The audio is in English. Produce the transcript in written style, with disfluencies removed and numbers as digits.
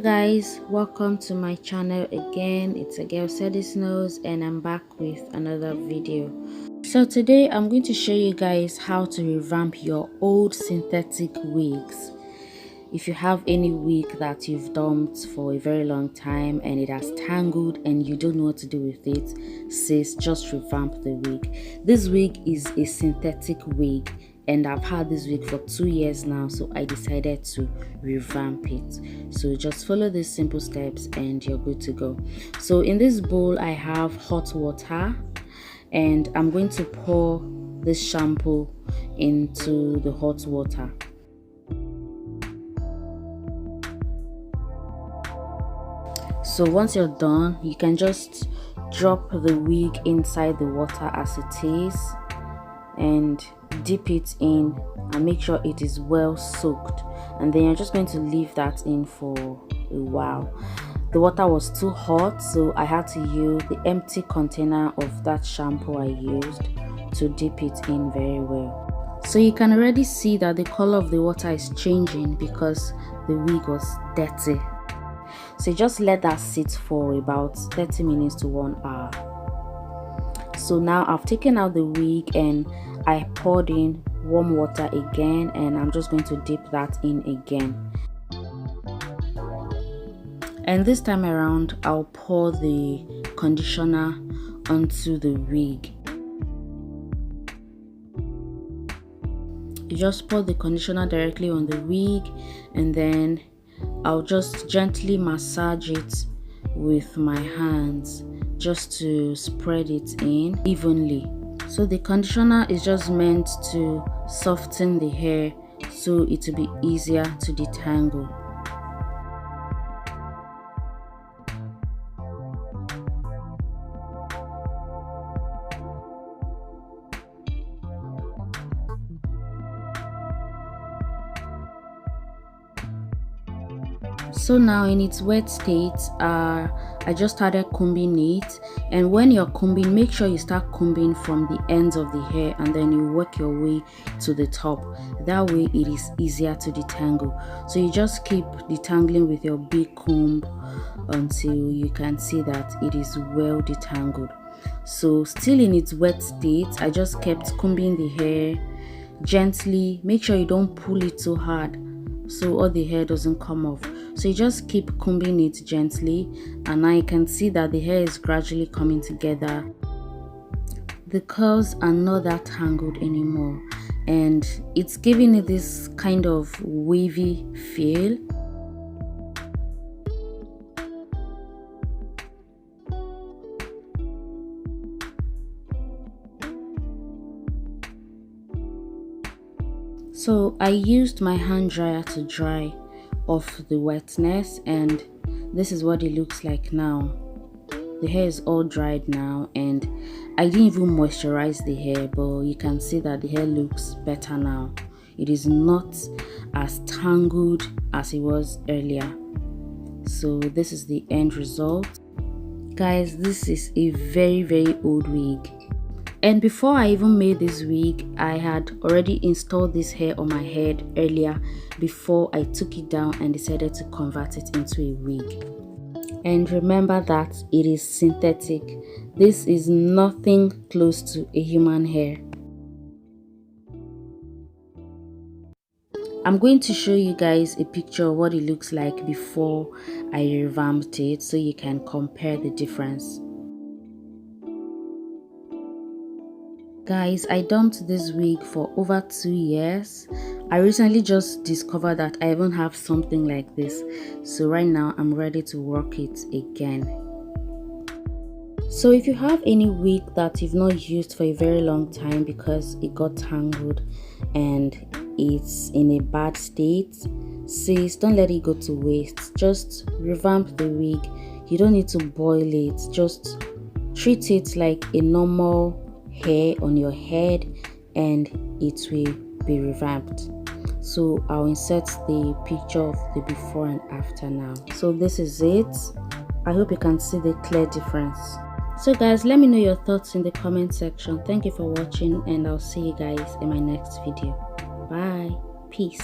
guys, welcome to my channel again. It's a girl Seddiesnowz and I'm back with another video. So today I'm going to show you guys how to revamp your old synthetic wigs. If you have any wig that you've dumped for a very long time and it has tangled and you don't know what to do with it, sis, just revamp the wig. This wig is a synthetic wig and I've had this wig for 2 years now, so I decided to revamp it. So just follow these simple steps and you're good to go. So in this bowl I have hot water and I'm going to pour this shampoo into the hot water. So once you're done, you can just drop the wig inside the water as it is and dip it in and make sure it is well soaked, and then you're just going to leave that in for a while. The water was too hot, so I had to use the empty container of that shampoo I used to dip it in very well. So you can already see that the color of the water is changing because the wig was dirty. So just let that sit for about 30 minutes to 1 hour. So now I've taken out the wig and I poured in warm water again, and I'm just going to dip that in again. And this time around I'll pour the conditioner onto the wig. You just pour the conditioner directly on the wig and then I'll just gently massage it with my hands just to spread it in evenly. So the conditioner is just meant to soften the hair so it will be easier to detangle. So now in its wet state, I just started combing it, and when you're combing, make sure you start combing from the ends of the hair and then you work your way to the top. That way it is easier to detangle. So you just keep detangling with your big comb until you can see that it is well detangled. So still in its wet state, I just kept combing the hair gently. Make sure you don't pull it too hard so all the hair doesn't come off. So you just keep combing it gently, and now you can see that the hair is gradually coming together. The curls are not that tangled anymore and it's giving it this kind of wavy feel. So I used my hand dryer to dry off the wetness, and this is what it looks like now. The hair is all dried now and I didn't even moisturize the hair, but you can see that the hair looks better now. It is not as tangled as it was earlier. So this is the end result. Guys, this is a very old wig. And before I even made this wig, I had already installed this hair on my head earlier before I took it down and decided to convert it into a wig. And remember that it is synthetic. This is nothing close to a human hair. I'm going to show you guys a picture of what it looks like before I revamped it so you can compare the difference. Guys, I dumped this wig for over 2 years. I recently just discovered that I even have something like this. So right now I'm ready to work it again. So if you have any wig that you've not used for a very long time because it got tangled and it's in a bad state, sis, don't let it go to waste. Just revamp the wig. You don't need to boil it. Just treat it like a normal hair on your head and it will be revamped. So I'll insert the picture of the before and after now. So this is it. I hope you can see the clear difference. So guys, let me know your thoughts in the comment section. Thank you for watching and I'll see you guys in my next video. Bye. Peace.